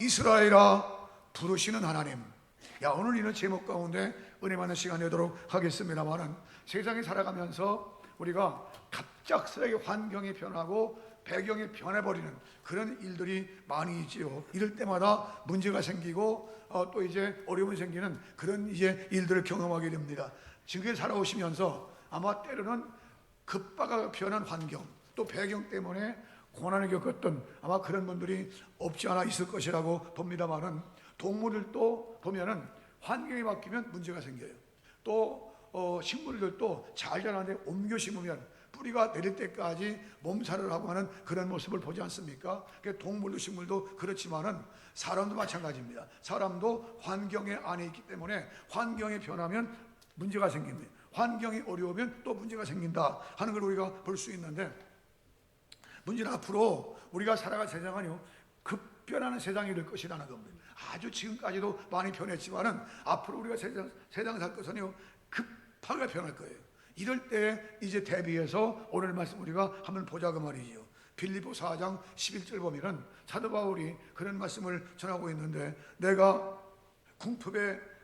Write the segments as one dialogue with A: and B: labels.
A: 이스라엘아 부르시는 하나님. 오늘 이런 제목 가운데 은혜 많은 시간 내도록 하겠습니다만은, 세상에 살아가면서 우리가 갑작스레 환경이 변하고 배경이 변해버리는 그런 일들이 많이 있지요. 이럴 때마다 문제가 생기고 또 이제 어려움이 생기는 그런 이제 일들을 경험하게 됩니다. 지금까지 살아오시면서 아마 때로는 급박하게 변한 환경 또 배경 때문에 고난을 겪었던 아마 그런 분들이 없지 않아 있을 것이라고 봅니다만은, 동물들도 보면은 환경이 바뀌면 문제가 생겨요. 또 식물들도 잘 자라는데 옮겨 심으면 뿌리가 내릴 때까지 몸살을 하고 하는 그런 모습을 보지 않습니까? 동물도 식물도 그렇지만은 사람도 마찬가지입니다. 사람도 환경에 안에 있기 때문에 환경이 변하면 문제가 생깁니다. 환경이 어려우면 또 문제가 생긴다 하는 걸 우리가 볼 수 있는데, 문제는 앞으로 우리가 살아갈 세상은요, 급변하는 세상이 될 것이라는 겁니다. 아주 지금까지도 많이 변했지만은 앞으로 우리가 세상 살 것은요, 급하게 변할 거예요. 이럴 때 이제 대비해서 오늘 말씀 우리가 한번 보자고 말이지요. 빌립보 4장 11절 보면은 사도 바울이 그런 말씀을 전하고 있는데, 내가 궁핍에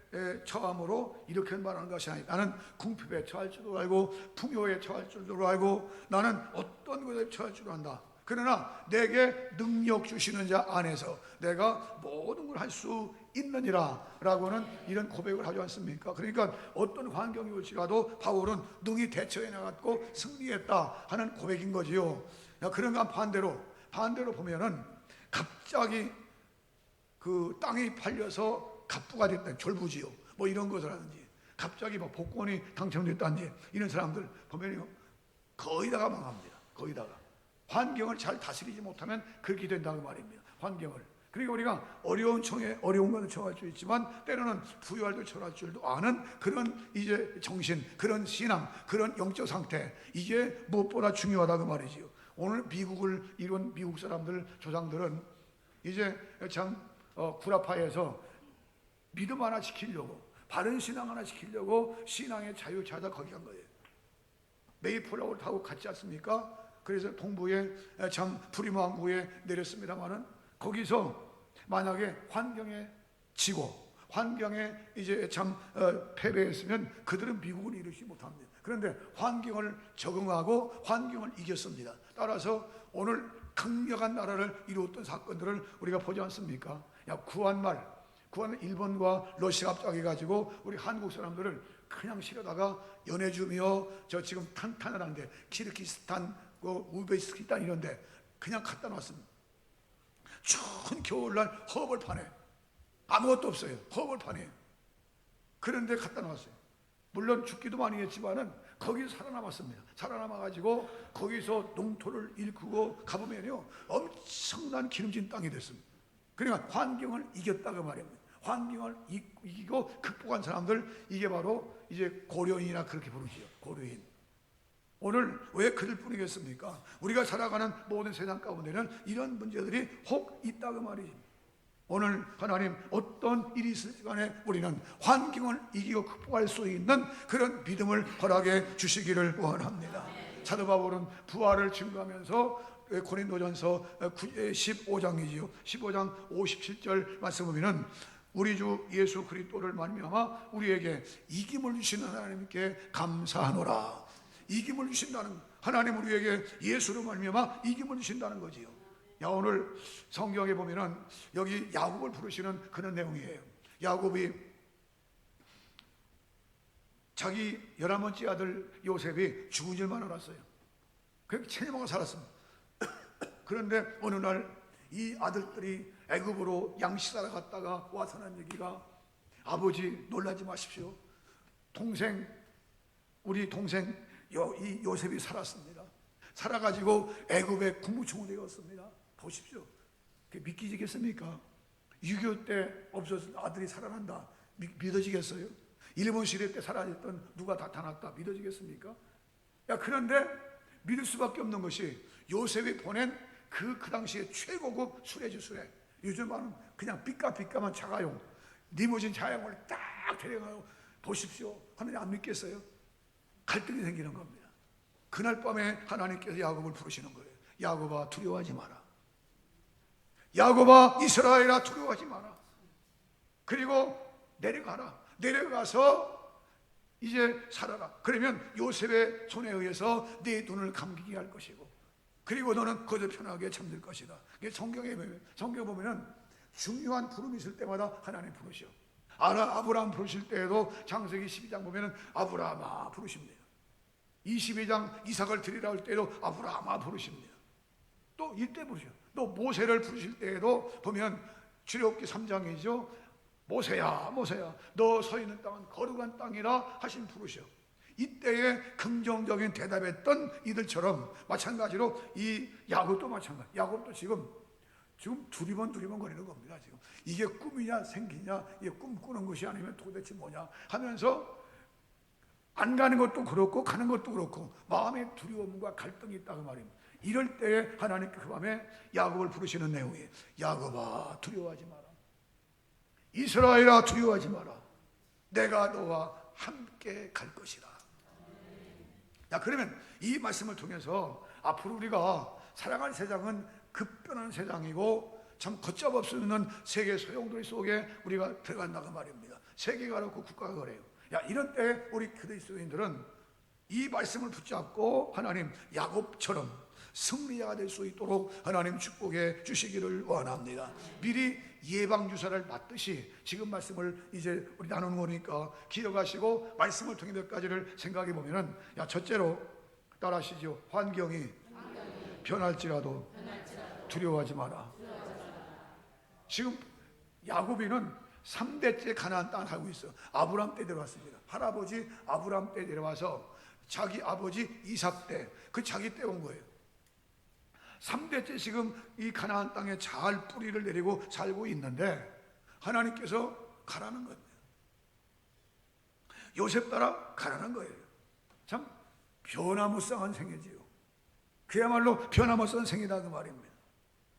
A: 처함으로 이렇게 말하는 것이 아니다. 나는 궁핍에 처할 줄도 알고 풍요에 처할 줄도 알고 나는 어떤 것에 처할 줄도 안다. 그러나 내게 능력 주시는 자 안에서 내가 모든 걸 할 수 있느니라 라고는 이런 고백을 하지 않습니까? 그러니까 어떤 환경이 올지라도 바울은 능히 대처해 나갔고 승리했다 하는 고백인 거지요. 그런가 반대로 보면은 갑자기 그 땅이 팔려서 갑부가 됐다, 졸부지요. 뭐 이런 것을 하든지 갑자기 뭐 복권이 당첨됐다든지 이런 사람들 보면요, 거의 다가 망합니다. 거의 다가 환경을 잘 다스리지 못하면 그렇게 된다고 말입니다. 환경을. 그러니까 우리가 어려운 것을 처할 수 있지만 때로는 부유할 때 처할 줄도 아는 그런 이제 정신, 그런 신앙, 그런 영적 상태, 이게 무엇보다 중요하다고 말이지요. 오늘 미국을 이룬 미국 사람들, 조상들은 이제 참 구라파에서 믿음 하나 지키려고, 바른 신앙 하나 지키려고 신앙의 자유 찾아 거기 간 거예요. 메이플라워를 타고 갔지 않습니까? 그래서 동부에 참 프리모 항구에 내렸습니다만은, 거기서 만약에 환경에 지고 환경에 이제 참 패배했으면 그들은 미국을 이루지 못합니다. 그런데 환경을 적응하고 환경을 이겼습니다. 따라서 오늘 강력한 나라를 이루었던 사건들을 우리가 보지 않습니까? 구한말 일본과 러시아 합작해 가지고 우리 한국 사람들을 그냥 실어다가 연해주며 저 지금 탄탄을 하는데 키르기스탄, 우즈베키스탄 이런데 그냥 갖다 놨습니다. 추운 겨울날 허벌판에 아무것도 없어요. 허벌판에. 그런데 갖다 놨어요. 물론 죽기도 많이 했지만은 거기서 살아남았습니다. 살아남아가지고 거기서 농토를 일구고 가보면요, 엄청난 기름진 땅이 됐습니다. 그러니까 환경을 이겼다고 말입니다. 환경을 이기고 극복한 사람들, 이게 바로 이제 고려인이나 그렇게 부르지요. 고려인. 오늘 왜 그들 뿐이겠습니까? 우리가 살아가는 모든 세상 가운데는 이런 문제들이 혹 있다고 말이지. 오늘 하나님 어떤 일이 있을 간에 우리는 환경을 이기고 극복할 수 있는 그런 믿음을 허락해 주시기를 원합니다. 사도 바울은 부활을 증거하면서 고린도전서 15장이지요. 15장 57절 말씀 보면은, 우리 주 예수 그리스도를 말미암아 우리에게 이김을 주시는 하나님께 감사하노라. 이김을 주신다는, 하나님 우리에게 예수로 말미암아 이김을 주신다는 거지요. 오늘 성경에 보면은 여기 야곱을 부르시는 그런 내용이에요. 야곱이 자기 11번째 아들 요셉이 죽은 줄만 알았어요. 그렇게 체념하고 살았습니다. 그런데 어느 날 이 아들들이 애굽으로 양식사러 갔다가 와서 하는 얘기가, 아버지 놀라지 마십시오. 우리 동생 이 요셉이 살았습니다. 살아가지고 애굽의 국무총리 되었습니다. 보십시오. 그게 믿기지겠습니까? 6.25 때 없어진 아들이 살아난다. 믿어지겠어요? 일본 시대 때 사라졌던 누가 나타났다. 믿어지겠습니까? 그런데 믿을 수밖에 없는 것이 요셉이 보낸 그 당시에 최고급 수레죠, 수레. 요즘 말은 그냥 삐까삐까만 자가용, 리무진 자양을 딱 데려가고 보십시오 하느니 안 믿겠어요? 갈등이 생기는 겁니다. 그날 밤에 하나님께서 야곱을 부르시는 거예요. 야곱아, 두려워하지 마라. 야곱아 이스라엘아 두려워하지 마라. 그리고 내려가서 이제 살아라. 그러면 요셉의 손에 의해서 네 눈을 감기게 할 것이고, 그리고 너는 거저 편하게 잠들 것이다. 성경에 보면은 중요한 부름이 있을 때마다 하나님 부르셔. 아브라함 부르실 때에도 창세기 12장 보면은 아브라함아 부르십니다. 22장 이삭을 드리라 할 때에도 아브라함아 부르십니다. 또 이때 부르셔. 또 모세를 부르실 때에도 보면 출애굽기 3장이죠. 모세야 너 서 있는 땅은 거룩한 땅이라 하신 부르셔. 이때에 긍정적인 대답했던 이들처럼 마찬가지로 이 야곱도 마찬가지. 야곱도 지금 두리번 거리는 겁니다. 지금 이게 꿈이냐 생기냐, 이게 꿈꾸는 것이 아니면 도대체 뭐냐 하면서 안 가는 것도 그렇고 가는 것도 그렇고 마음의 두려움과 갈등이 있다고 말입니다. 이럴 때에 하나님께 그 밤에 야곱을 부르시는 내용이에요. 야곱아 두려워하지 마라. 이스라엘아 두려워하지 마라. 내가 너와 함께 갈 것이다. 자, 그러면 이 말씀을 통해서 앞으로 우리가 살아갈 세상은 급변하는 세상이고 참 걷잡을 수 없는 세계 소용돌이 속에 우리가 들어간다고 말입니다. 세계가 그렇고 국가가 그래요. 이런 때 우리 그리스도인들은 이 말씀을 붙잡고 하나님 야곱처럼 승리자가 될 수 있도록 하나님 축복해 주시기를 원합니다. 미리 예방주사를 맞듯이 지금 말씀을 이제 우리 나누는 거니까 기억하시고 말씀을 통해 몇 가지를 생각해 보면은, 첫째로 따라하시죠. 환경이 변할지라도 두려워하지 마라. 지금 야곱이는 3대째 가나안 땅을 살고 있어. 아브람 때 내려왔습니다. 할아버지 아브람 때 내려와서 자기 아버지 이삭 때, 그 자기 때 온 거예요. 3대째 지금 이 가나안 땅에 잘 뿌리를 내리고 살고 있는데 하나님께서 가라는 거예요. 요셉 따라 가라는 거예요. 참 변화무쌍한 생애지요. 그야말로 변화무쌍한 생이다 그 말입니다.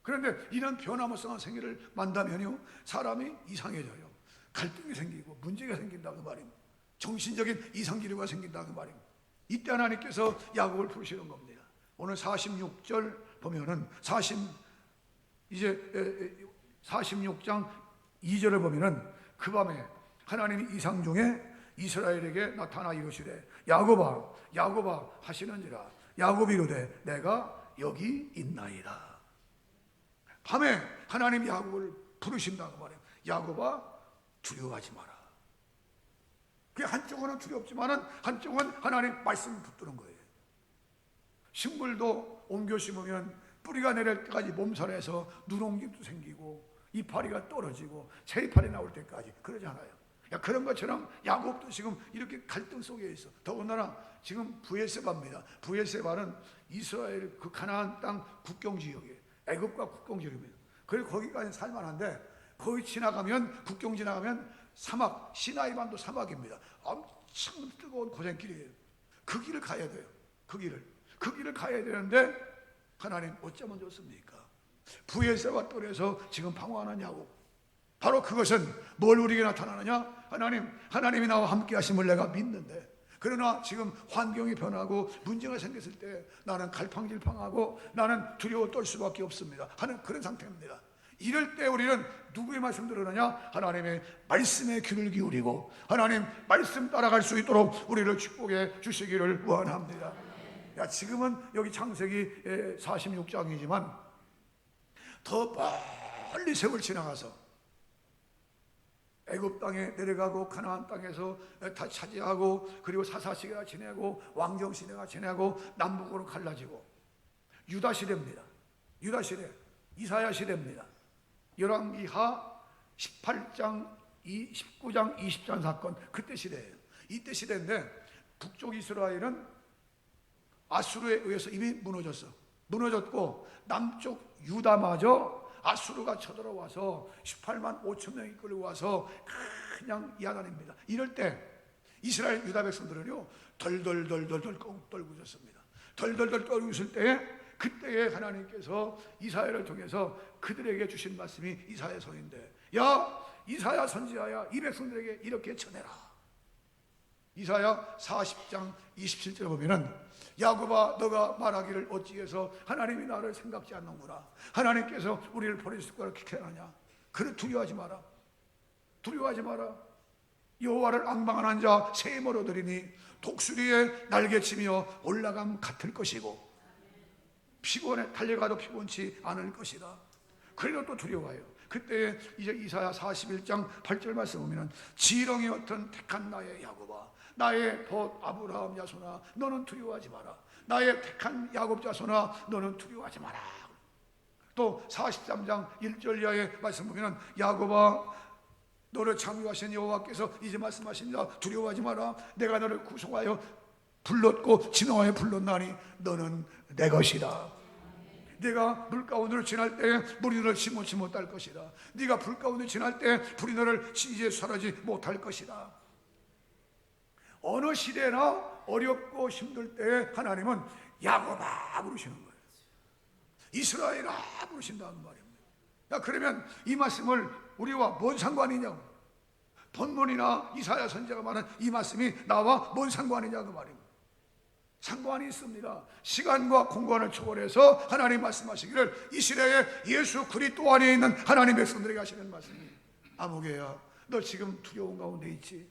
A: 그런데 이런 변화무쌍한 생애를 만나면요 사람이 이상해져요. 갈등이 생기고 문제가 생긴다 그 말입니다. 정신적인 이상기류가 생긴다 그 말입니다. 이때 하나님께서 야곱을 부르시는 겁니다. 오늘 46절 보면은 46장 2절을 보면은 그 밤에 하나님이 이상 중에 이스라엘에게 나타나 이르시되 야곱아 하시는지라. 야곱이 이르되 내가 여기 있나이다. 밤에 하나님이 야곱을 부르신다고 말해요. 야곱아 두려워하지 마라. 그 한쪽은 두렵지만은 한쪽은 하나님 말씀을 붙드는 거예요. 식물도 옮겨 심으면 뿌리가 내릴 때까지 몸살에서 누렁집도 생기고 이파리가 떨어지고 새 이파리 나올 때까지 그러잖아요. 그런 것처럼 야곱도 지금 이렇게 갈등 속에 있어. 더군다나 지금 브엘세바입니다. 브엘세바는 이스라엘 그 가나안 땅 국경 지역이에요. 애굽과 국경 지역입니다. 그리고 거기까지 살만한데 거기 지나가면 국경 지나가면 사막, 시나이 반도 사막입니다. 엄청 뜨거운 고생길이에요. 그 길을 가야 돼요. 그 길을 가야 되는데 하나님 어쩌면 좋습니까? 브엘세바 뜰에서 지금 방황하는 야곱. 바로 그것은 뭘 우리에게 나타나느냐? 하나님이 나와 함께 하심을 내가 믿는데, 그러나 지금 환경이 변하고 문제가 생겼을 때 나는 갈팡질팡하고 나는 두려워 떨 수밖에 없습니다 하는 그런 상태입니다. 이럴 때 우리는 누구의 말씀 들으느냐? 하나님의 말씀에 귀를 기울이고 하나님 말씀 따라갈 수 있도록 우리를 축복해 주시기를 원합니다. 지금은 여기 창세기 46장이지만 더 멀리 세월 지나가서 애굽 땅에 내려가고 가나안 땅에서 다 차지하고 그리고 사사시대가 지내고 왕정시대가 지내고 남북으로 갈라지고 유다 시대입니다. 유다 시대, 이사야 시대입니다. 열왕기하 18장, 19장, 20장 사건, 그때 시대예요. 이때 시대인데 북쪽 이스라엘은 아수르에 의해서 이미 무너졌고 남쪽 유다마저 아수르가 쳐들어와서 18만 5천 명이 끌어와서 그냥 야단입니다. 이럴 때 이스라엘 유다 백성들은요 덜덜덜 떨고 있었습니다. 덜덜덜 떨고 있을 때에 그때에 하나님께서 이사야를 통해서 그들에게 주신 말씀이 이사야서인데, 야 이사야 선지자야 이 백성들에게 이렇게 전해라. 이사야 40장 27절에 보면은 야곱아 너가 말하기를 어찌해서 하나님이 나를 생각지 않는구나. 하나님께서 우리를 버리실 거라 기대하느냐. 그래 두려워하지 마라. 두려워하지 마라. 여호와를 앙망한 자 세임을 얻으리니 독수리의 날개치며 올라감 같을 것이고 피곤해 달려가도 피곤치 않을 것이다. 그래도 또 두려워해요. 그때 이제 이사야 41장 8절 말씀 보면 지렁이 어떤 택한 나의 야곱아 나의 벗 아브라함 자손아 너는 두려워하지 마라. 나의 택한 야곱 자손아 너는 두려워하지 마라. 또 43장 1절 이하의 말씀 보면 야곱아 너를 창조하신 여호와께서 이제 말씀하십니다. 두려워하지 마라. 내가 너를 구속하여 불렀고 진노하여 불렀나니 너는 내 것이다. 네가 물 가운데를 지날 때 물이 너를 침몰치 못할 것이다. 네가 불 가운데 지날 때 불이 너를 이제 사라지 못할 것이다. 어느 시대나 어렵고 힘들 때 하나님은 야곱아 부르시는 거예요. 이스라엘아 부르신다는 말입니다. 야, 그러면 이 말씀을 우리와 뭔 상관이냐고. 본문이나 이사야 선지자가 말한 이 말씀이 나와 뭔 상관이냐고 말입니다. 상관이 있습니다. 시간과 공간을 초월해서 하나님 말씀하시기를 이 시대에 예수 그리스도 안에 있는 하나님 백성들에게 하시는 말씀이 아무개야 너 지금 두려운 가운데 있지.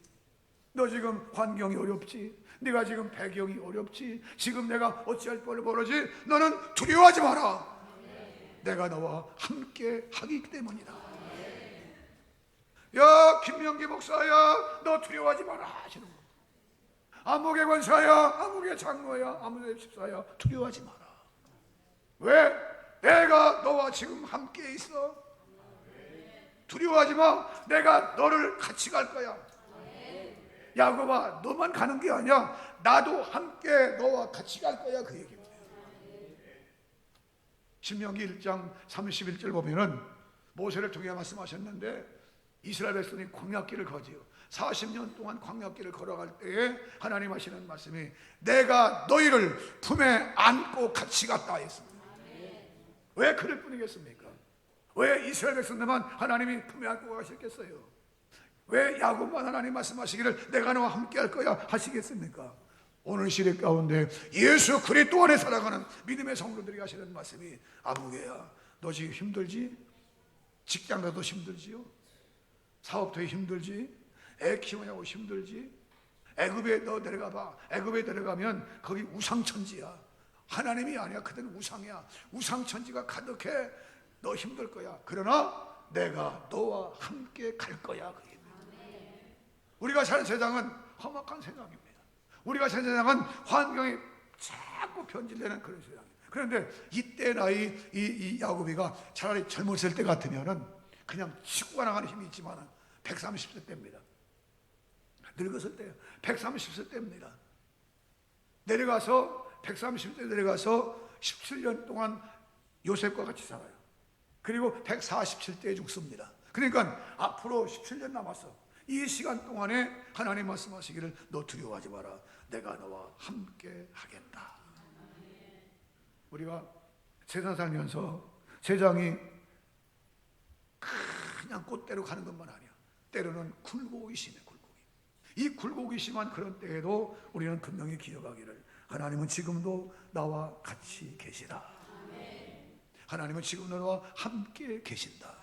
A: 너 지금 환경이 어렵지. 네가 지금 배경이 어렵지. 지금 내가 어찌할 뻔을 모르지. 너는 두려워하지 마라. 내가 너와 함께 하기 때문이다. 야 김명기 목사야 너 두려워하지 마라 하시는 거. 아무개 권사야 아무개 장로야 아무개 집사야 두려워하지 마라. 왜? 내가 너와 지금 함께 있어. 두려워하지 마. 내가 너를 같이 갈 거야. 야곱아 너만 가는 게 아니야. 나도 함께 너와 같이 갈 거야. 그 얘기입니다. 신명기 1장 31절 보면은 모세를 통해 말씀하셨는데 이스라엘 백성이 광야길을 거지요. 40년 동안 광야길을 걸어갈 때에 하나님 하시는 말씀이 내가 너희를 품에 안고 같이 갔다 했습니다. 왜 그럴 뿐이겠습니까? 왜 이스라엘 백성들만 하나님이 품에 안고 가셨겠어요? 왜 야곱만 하나님 말씀하시기를 내가 너와 함께 할 거야 하시겠습니까? 오늘 시대 가운데 예수 그리스도 안에 살아가는 믿음의 성도들이 하시는 말씀이 아무개야 너 지금 힘들지? 직장 가도 힘들지요? 사업도 힘들지? 애 키우냐고 힘들지? 애굽에 너 내려가 봐. 애굽에 내려가면 거기 우상천지야. 하나님이 아니야. 그들은 우상이야. 우상천지가 가득해. 너 힘들 거야. 그러나 내가 너와 함께 갈 거야. 우리가 사는 세상은 험악한 세상입니다. 우리가 사는 세상은 환경이 자꾸 변질되는 그런 세상이에요. 그런데 이때 나이 이 야곱이가 차라리 젊었을 때 같으면은 그냥 치고 나가는 힘이 있지만 130세 때입니다. 늙었을 때요. 130세 때입니다. 내려가서 130세 내려가서 17년 동안 요셉과 같이 살아요. 그리고 147세에 죽습니다. 그러니까 앞으로 17년 남았어. 이 시간 동안에 하나님 말씀하시기를 너 두려워하지 마라. 내가 너와 함께 하겠다. 우리가 세상 살면서 세상이 그냥 꽃대로 가는 것만 아니야. 때로는 굴곡이 심해. 이 굴곡이 심한 그런 때에도 우리는 분명히 기억하기를 하나님은 지금도 나와 같이 계시다. 하나님은 지금도 나와 함께 계신다.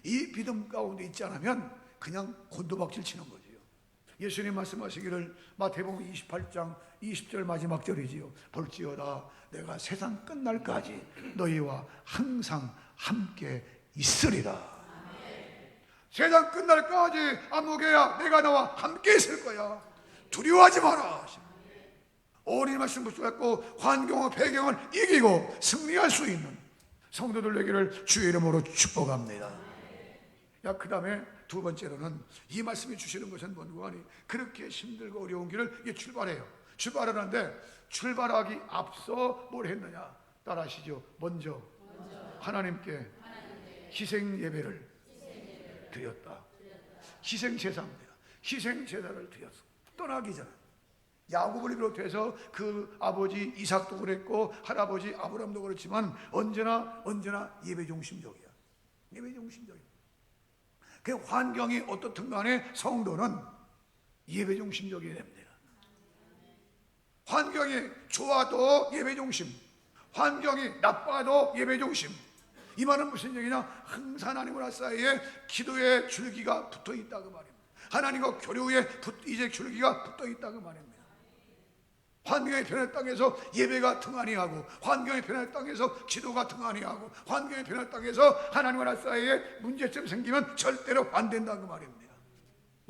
A: 이 믿음 가운데 있지 않으면 그냥 곤두박질 치는 거지요. 예수님 말씀하시기를 마태복음 28장 20절 마지막 절이지요. 볼지어다 내가 세상 끝날까지 너희와 항상 함께 있으리라. 세상 끝날까지 아무개야 내가 너와 함께 있을 거야. 두려워하지 마라. 어린 말씀 붙잡고 환경과 배경을 이기고 승리할 수 있는 성도들 되기를 주의 이름으로 축복합니다. 그 다음에 두 번째로는 이 말씀이 주시는 것은 뭔고 하니 그렇게 힘들고 어려운 길을 출발해요. 출발하는데 출발하기 앞서 뭘 했느냐 따라하시죠. 먼저 하나님께 희생 예배를 드렸다. 희생 제사입니다. 희생 제사를 드렸어. 떠나기 전에 야곱을 비롯해서 그 아버지 이삭도 그랬고 할아버지 아브라함도 그렇지만 언제나 예배 중심적이야. 예배 중심적이야. 그 환경이 어떻든 간에 성도는 예배 중심적이어야 됩니다. 환경이 좋아도 예배 중심, 환경이 나빠도 예배 중심. 이 말은 무슨 얘기냐? 항상 하나님과 사이에 기도의 줄기가 붙어 있다 그 말입니다. 하나님과 교류의 이제 줄기가 붙어 있다 그 말입니다. 환경의 변화의 땅에서 예배가 등한히하고, 환경의 변화의 땅에서 기도가 등한히하고, 환경의 변화의 땅에서 하나님과 사이에 문제점 생기면 절대로 안 된다 그 말입니다.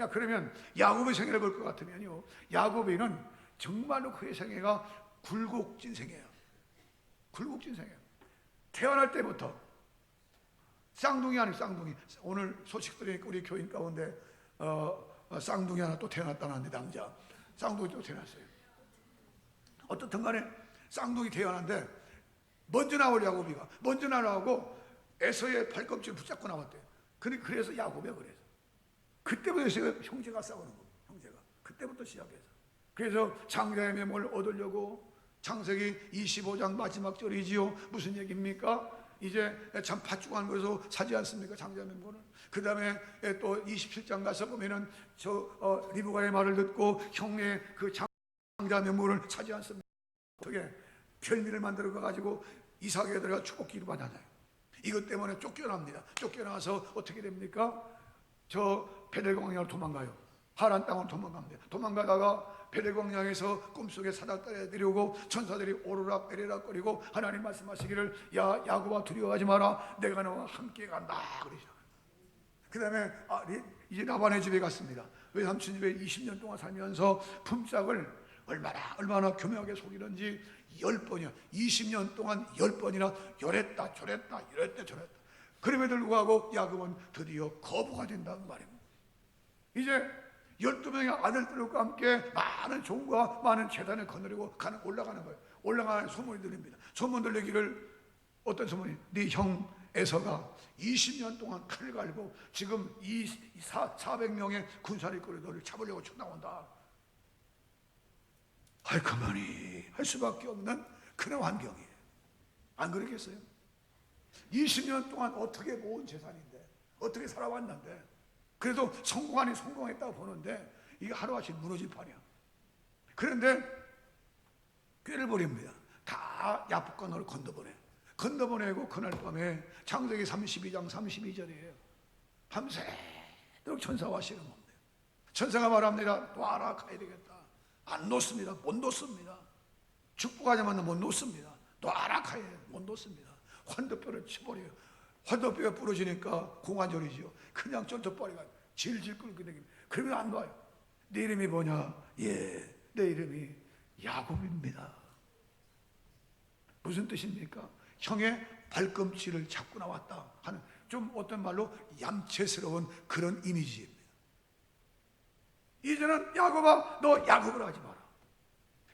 A: 야, 그러면 야곱의 생애를 볼 것 같으면요, 야곱에는 정말로 그의 생애가 굴곡진 생애예요. 굴곡진 생애예요. 태어날 때부터 쌍둥이 아닌 쌍둥이. 오늘 소식 들으니까 우리 교인 가운데 쌍둥이 하나 또 태어났다는데, 남자 쌍둥이 또 태어났어요. 어떻든 간에 쌍둥이 태어났는데 먼저 나올 야곱이가 먼저 나오고 에서의 발꿈치를 붙잡고 나왔대요. 그래서 야곱이야. 그때부터 형제가 싸우는 거예요. 형제가 그때부터 시작해서. 그래서 장자의 mem을 얻으려고, 창세기 25장 마지막 절이지요. 무슨 얘기입니까? 이제 참 팥죽한 것으로 사지 않습니까? 장자의 mem을. 그 다음에 또 27장 가서 보면은 리브가의 말을 듣고 형의 그 장자 mem을 사지 않습니까? 어떻게 별미를 만들어 가지고 이삭에게 들어가 축복기를 받아요. 이것 때문에 쫓겨납니다. 쫓겨나서 어떻게 됩니까? 저 베델광야로 도망가요. 하란 땅으로 도망갑니다. 도망가다가 베델광야에서 꿈속에 사닥다리에 내려오고 천사들이 오르락내리락거리고 하나님 말씀하시기를, 야 야곱아 두려워하지 마라, 내가 너와 함께 간다 그러죠. 그 다음에 이제 라반의 집에 갔습니다. 외삼촌 집에 20년 동안 살면서 품삯을 얼마나 교묘하게 속이는지 10번이야. 20년 동안 10번이나 열했다 저랬다 이랬다 저랬다. 그럼에도 불구하고 야곱은 드디어 거부가 된다는 말입니다. 이제 12명의 아들들과 함께 많은 종과 많은 재단을 거느리고 올라가는 거예요. 올라가는 소문이 들립니다. 소문 들리기를, 어떤 소문이? 네 형 에서가 20년 동안 칼을 갈고 지금 400명의 군사를 이끌고 너를 잡으려고 쳐나온다. 가만히 할 수밖에 없는 그런 환경이에요. 안 그러겠어요? 20년 동안 어떻게 모은 재산인데, 어떻게 살아왔는데, 그래도 성공했다고 보는데 이게 하루아침 무너질 판이야. 그런데 꾀를 부립니다. 다 야복강을 건너보내고 그날 밤에 창세기 32장 32절이에요. 밤새도록 천사와 씨름합니다. 천사가 말합니다. 놔라, 가야 되겠다. 안 놓습니다. 못 놓습니다. 축복하자마자 못 놓습니다. 놔라, 가야 못 놓습니다. 환도뼈를 쳐버려요. 환도뼈가 부러지니까 공관절이지요. 그냥 쩔쩔버리가 질질 끓게 되깁니다. 그러면 안 놔요. 내 이름이 뭐냐? 예, 내 이름이 야곱입니다. 무슨 뜻입니까? 형의 발꿈치를 잡고 나왔다 하는, 좀 어떤 말로 얌체스러운 그런 이미지입니다. 이제는 야곱아, 너 야곱을 하지 마라.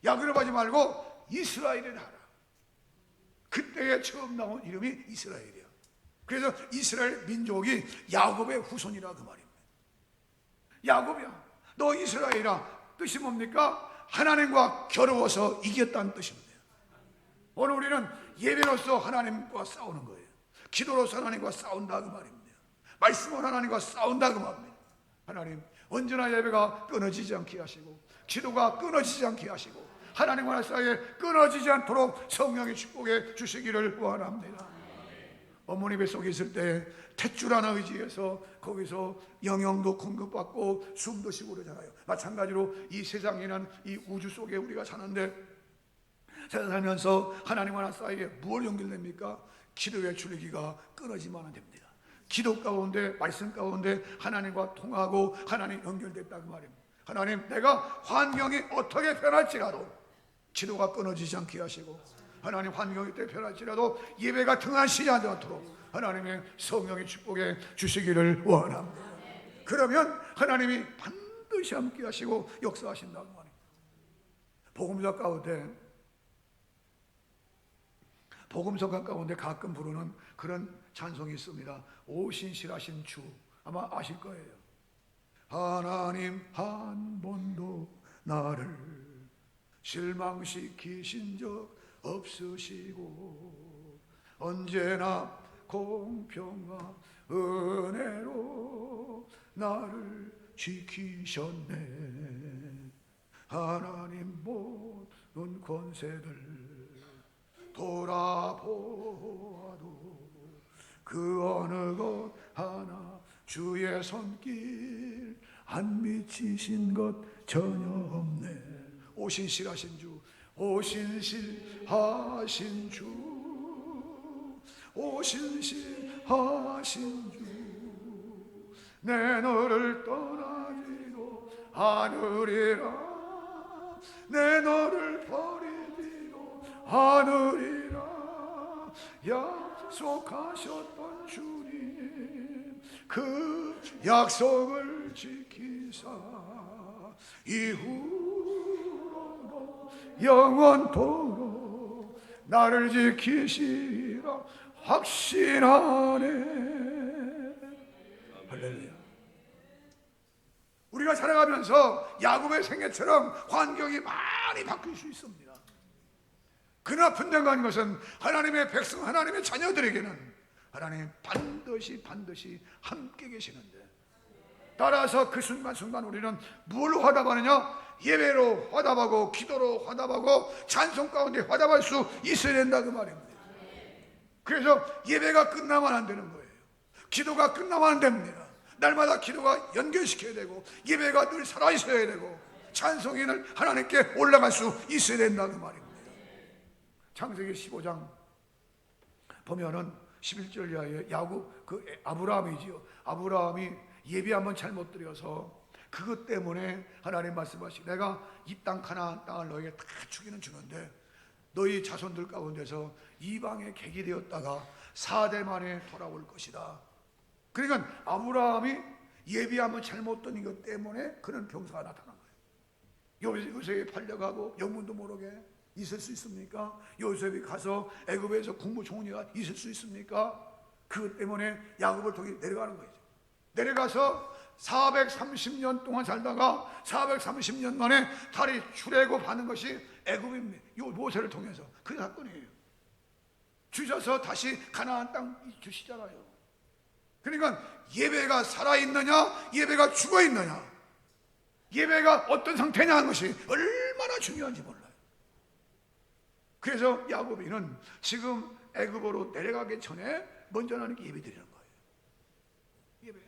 A: 야곱을 하지 말고 이스라엘을 하라. 그때에 처음 나온 이름이 이스라엘이야. 그래서 이스라엘 민족이 야곱의 후손이라 그 말입니다. 야곱이야, 너 이스라엘이라. 뜻이 뭡니까? 하나님과 겨루어서 이겼다는 뜻입니다. 오늘 우리는 예배로서 하나님과 싸우는 거예요. 기도로서 하나님과 싸운다 그 말입니다. 말씀으로 하나님과 싸운다 그 말입니다. 하나님, 언제나 예배가 끊어지지 않게 하시고, 기도가 끊어지지 않게 하시고, 하나님과 사이에 끊어지지 않도록 성령의 축복해 주시기를 원합니다. 어머니 뱃속에 있을 때 탯줄 하나 의지해서 거기서 영양도 공급받고 숨도 쉬고 그러잖아요. 마찬가지로 이 세상에는 이 우주 속에 우리가 사는데, 살면서 하나님과 사이에 무엇 연결됩니까? 기도의 줄기가 끊어지면 안 됩니다. 기도 가운데, 말씀 가운데 하나님과 통하고 하나님 연결됐다 그 말입니다. 하나님, 내가 환경이 어떻게 변할지라도 기도가 끊어지지 않게 하시고, 하나님 환경이 때 변할지라도 예배가 등한시지 않도록 하나님의 성령의 축복해 주시기를 원합니다. 그러면 하나님이 반드시 함께 하시고 역사하신다고 말입니다. 복음서 가운데 가끔 부르는 그런 찬송이 있습니다. 오 신실하신 주, 아마 아실 거예요. 하나님 한 번도 나를 실망시키신 적 없으시고 언제나 공평과 은혜로 나를 지키셨네. 하나님 모든 권세들 돌아보아도 그 어느 것 하나 주의 손길 안 미치신 것 전혀 없네. 오신실하신 주, 오신실하신 주, 오신실하신 주, 내 너를 떠나지도 않으리라, 내 너를 버리지도 않으리라. 약속하셨던 주님, 그 약속을 지키사 이후로도 영원토록 나를 지키시리라 확신하네. 할렐루야. 우리가 살아가면서 야곱의 생애처럼 환경이 많이 바뀔 수 있습니다. 그러나 분명한 것은 하나님의 백성, 하나님의 자녀들에게는 하나님 반드시 함께 계시는데, 따라서 그 순간순간 우리는 뭘 화답하느냐? 예배로 화답하고 기도로 화답하고 찬송 가운데 화답할 수 있어야 된다 그 말입니다. 그래서 예배가 끝나면 안 되는 거예요. 기도가 끝나면 안 됩니다. 날마다 기도가 연결시켜야 되고 예배가 늘 살아있어야 되고 찬송이 늘 하나님께 올라갈 수 있어야 된다 그 말입니다. 창세기 15장 보면은 11절 이하에 야곱, 그 아브라함이지요. 아브라함이 예배 한번 잘못 드려서 그것 때문에 하나님 말씀하시고 내가 이 땅 가나안 땅을 너에게 다 주기는 너희 자손들 가운데서 이방의 객이 되었다가 4대 만에 돌아올 것이다. 그러니까 아브라함이 예배 한번 잘못 드린 것 때문에 그런 병사가 나타난 거예요. 요셉이 팔려가고 영문도 모르게 있을 수 있습니까? 요셉이 가서 애굽에서 국무총리가 있을 수 있습니까? 그것 때문에 야곱을 통해 내려가는 거죠. 내려가서 430년 동안 살다가 430년 만에 다리 출애굽하는 것이 애굽입니다. 요 모세를 통해서 그 사건이에요. 주셔서 다시 가나안 땅 주시잖아요. 그러니까 예배가 살아있느냐 예배가 죽어있느냐, 예배가 어떤 상태냐 하는 것이 얼마나 중요한지 몰라요. 그래서 야곱이는 지금 애굽으로 내려가기 전에 먼저 하나님께 예배 드리는 거예요. 예배.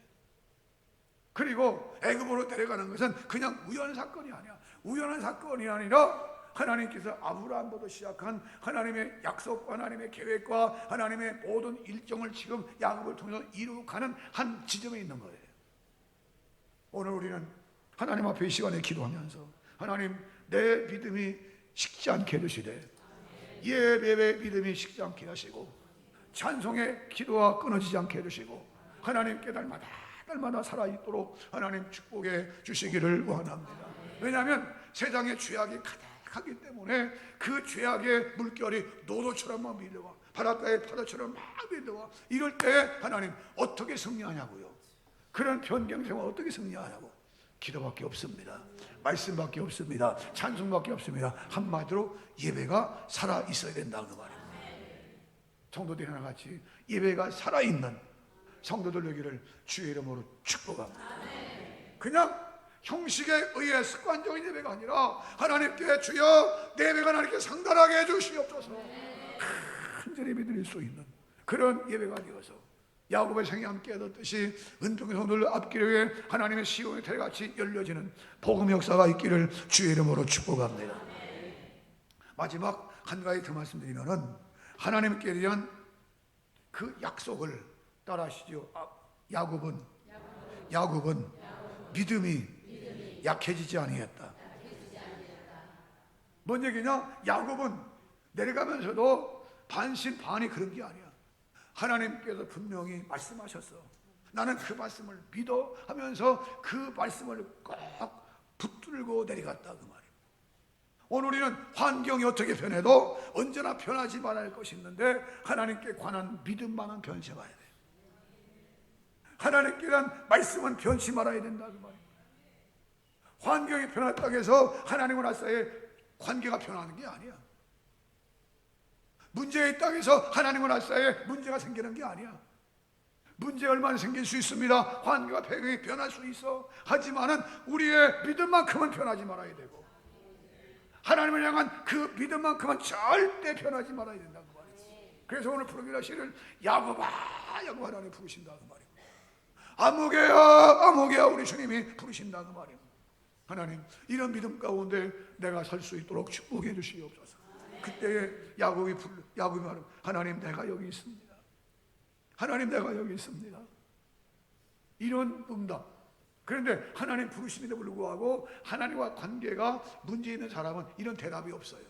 A: 그리고 애굽으로 내려가는 것은 그냥 우연한 사건이 아니야. 우연한 사건이 아니라 하나님께서 아브라함부터 시작한 하나님의 약속과 하나님의 계획과 하나님의 모든 일정을 지금 야곱을 통해서 이루어가는 한 지점에 있는 거예요. 오늘 우리는 하나님 앞에 이 시간에 기도하면서 하나님, 내 믿음이 식지 않게 해주시되 예배의 믿음이 식지 않게 하시고 찬송의 기도가 끊어지지 않게 해주시고 하나님께 날마다 살아있도록 하나님 축복해 주시기를 원합니다. 왜냐하면 세상에 죄악이 가득하기 때문에 그 죄악의 물결이 노도처럼 막 밀려와, 바닷가의 파도처럼 막 밀려와. 이럴 때 하나님 어떻게 승리하냐고요. 그런 변경생활 어떻게 승리하냐고. 기도밖에 없습니다. 말씀밖에 없습니다. 찬송밖에 없습니다. 한마디로 예배가 살아있어야 된다는 말입니다. 성도들이 하나같이 예배가 살아있는 성도들 되기를 주의 이름으로 축복합니다. 그냥 형식에 의해 습관적인 예배가 아니라 하나님께 주여 내 예배가 하나님께 상달하게 해주시옵소서, 간절히 예배드릴 수 있는 그런 예배가 되어서 야곱의 생이 함께 얻었듯이 은평 성도들 앞길에 하나님의 시온의 대같이 열려지는 복음 역사가 있기를 주의 이름으로 축복합니다. 마지막 한 가지 더 말씀드리면은 하나님께 대한 그 약속을 따라하시죠. 야곱은 믿음이 약해지지 아니했다. 뭔 얘기냐? 야곱은 내려가면서도 반신반의 그런 게 아니야. 하나님께서 분명히 말씀하셨어. 나는 그 말씀을 믿어 하면서 그 말씀을 꼭 붙들고 내려갔다 그 말이야. 오늘 우리는 환경이 어떻게 변해도 언제나 변하지 말아야 할 것이 있는데 하나님께 관한 믿음만은 변치 말아야 돼. 하나님께 대한 말씀은 변치 말아야 된다 그 말이야. 환경이 변했다고 해서 하나님과 사이의 관계가 변하는 게 아니야. 문제가 있다고 해서 하나님과 사이에 문제가 생기는 게 아니야. 문제 얼마나 생길 수 있습니다. 환경과 배경이 변할 수 있어. 하지만은 우리의 믿음만큼은 변하지 말아야 되고 하나님을 향한 그 믿음만큼은 절대 변하지 말아야 된다고 말이죠. 그래서 오늘 부르기라 시를 야곱아 야곱아 하나님 부르신다고 말이에요. 아무개야 아무개야 우리 주님이 부르신다고 말이에요. 하나님 이런 믿음 가운데 내가 살 수 있도록 축복해 주시옵소서. 그때에 야곱이 말하면 하나님 내가 여기 있습니다. 하나님 내가 여기 있습니다. 이런 응답. 그런데 하나님 부르심에도 불구하고 하나님과 관계가 문제 있는 사람은 이런 대답이 없어요.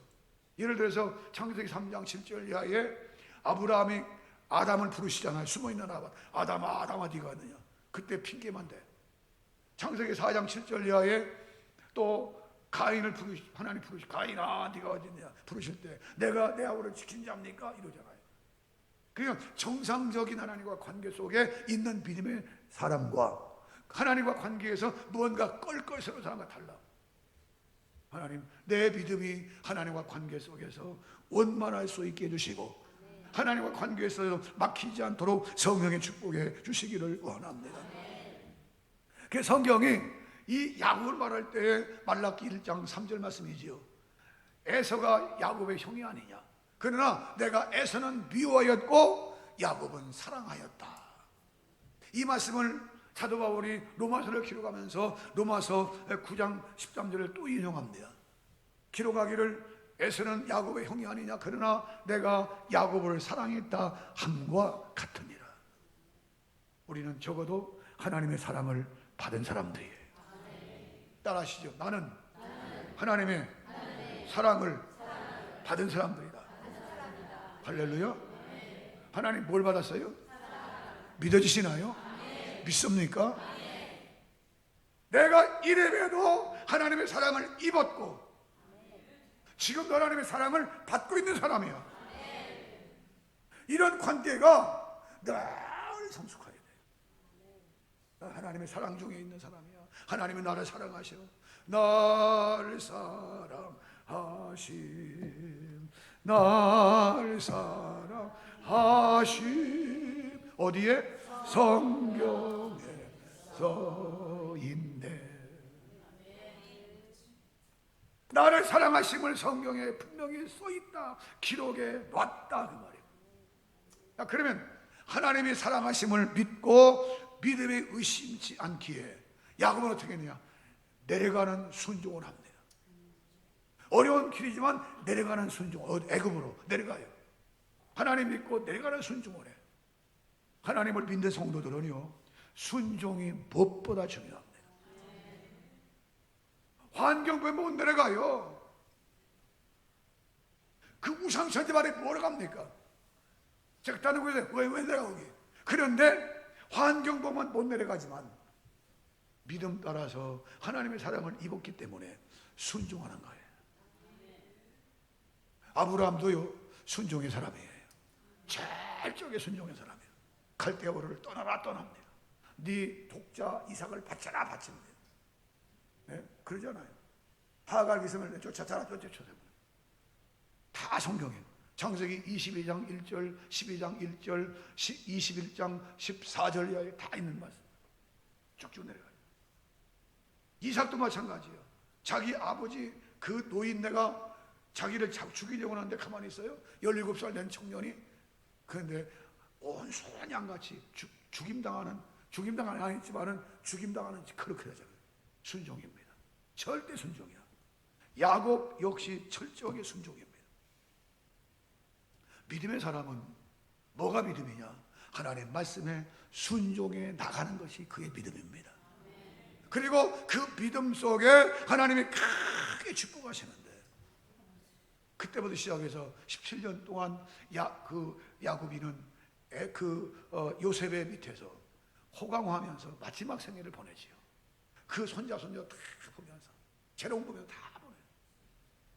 A: 예를 들어서 창세기 3장 7절 이하에 아브라함이 아담을 부르시잖아요. 숨어있는 아담아 아담아 네가 왔느냐. 그때 핑계만 대. 창세기 4장 7절 이하에 또 가인을 하나님 부르시 가인아 네가 어딨냐 부르실 때 내가 내 아우를 지킨 자입니까 이러잖아요. 그냥 정상적인 하나님과 관계 속에 있는 믿음의 사람과 하나님과 관계에서 무언가 껄껄스러운 사람과 달라. 하나님 내 믿음이 하나님과 관계 속에서 원만할 수 있게 해주시고 하나님과 관계에서 막히지 않도록 성령의 축복해 주시기를 원합니다. 그 성경이 이 야곱을 말할 때 말라기 1장 3절 말씀이지요. 에서가 야곱의 형이 아니냐. 그러나 내가 에서는 미워하였고 야곱은 사랑하였다. 이 말씀을 사도 바울이 로마서를 기록하면서 로마서 9장 13절을 또 인용합니다. 기록하기를 에서는 야곱의 형이 아니냐. 그러나 내가 야곱을 사랑했다 함과 같으니라. 우리는 적어도 하나님의 사랑을 받은 사람들이에요. 따라하시죠. 나는 하나님의 사랑을 받은 사람들이다. 할렐루야. 하나님 뭘 받았어요? 믿어지시나요? 믿습니까? 내가 이래봬도 하나님의 사랑을 입었고 지금도 하나님의 사랑을 받고 있는 사람이야. 이런 관계가 늘 성숙해야 돼. 나 하나님의 사랑 중에 있는 사람이야. 하나님은 나를 사랑하셔. 나를 사랑하심 나를 사랑하심 어디에? 성경에 써있네. 나를 사랑하심을 성경에 분명히 써있다. 기록에 놨다 그 말이에요. 그러면 하나님의 사랑하심을 믿고 믿음에 의심치 않기에 야곱은 어떻게 했느냐? 내려가는 순종을 합니다. 어려운 길이지만 내려가는 순종. 애굽으로 내려가요. 하나님 믿고 내려가는 순종을 해. 하나님을 믿는 성도들은요 순종이 무엇보다 중요합니다. 환경부에 못 내려가요. 그 우상천지 말에 뭐라 갑니까? 적다는 곳에 왜 내려가기? 그런데 환경 보면 못 내려가지만 믿음 따라서 하나님의 사랑을 입었기 때문에 순종하는 거예요. 아브라함도요 순종의 사람이에요. 철저하게 순종의 사람이에요. 갈대아우르를 떠납니다. 네 독자 이삭을 바쳐라 바칩니다. 네? 그러잖아요. 하갈 기성을 쫓아라 쫓아쳐서 다 성경이에요. 창세기 22장 1절 12장 1절 21장 14절 이하에 다 있는 말씀. 쭉쭉 내려가요. 이삭도 마찬가지예요. 자기 아버지 그 노인네가 자기를 죽이려고 하는데 가만히 있어요. 17살 된 청년이. 그런데 온순히 양같이 죽임당하는 아니지만은 죽임당하는 그렇게 하잖아요. 순종입니다. 절대 순종이야. 야곱 역시 철저하게 순종입니다. 믿음의 사람은 뭐가 믿음이냐? 하나님 말씀에 순종해 나가는 것이 그의 믿음입니다. 그리고 그 믿음 속에 하나님이 크게 축복하시는데 그때부터 시작해서 17년 동안 야곱이는 요셉의 밑에서 호강하면서 마지막 생애를 보내지요. 그 손자 다 보면서 재롱 보면서 다 보내요.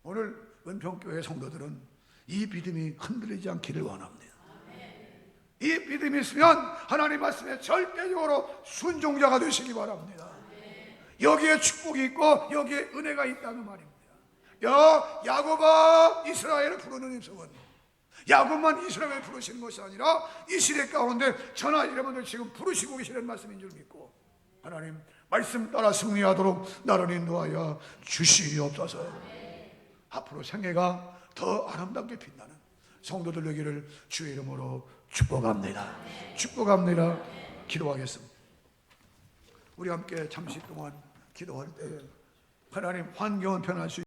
A: 오늘 은평교회 성도들은 이 믿음이 흔들리지 않기를 원합니다. 이 믿음이 있으면 하나님 말씀에 절대적으로 순종자가 되시기 바랍니다. 여기에 축복이 있고 여기에 은혜가 있다는 말입니다. 야곱아 이스라엘을 부르는 음성은 야곱만 이스라엘을 부르시는 것이 아니라 이 시대 가운데 저나 여러분들 지금 부르시고 계시는 말씀인 줄 믿고 하나님 말씀 따라 승리하도록 나를 인도하여 주시옵소서. 앞으로 생애가 더 아름답게 빛나는 성도들 되기를 주의 이름으로 축복합니다. 축복합니다. 기도하겠습니다. 우리 함께 잠시 동안 기도할 때 하나님 환경은 변할 수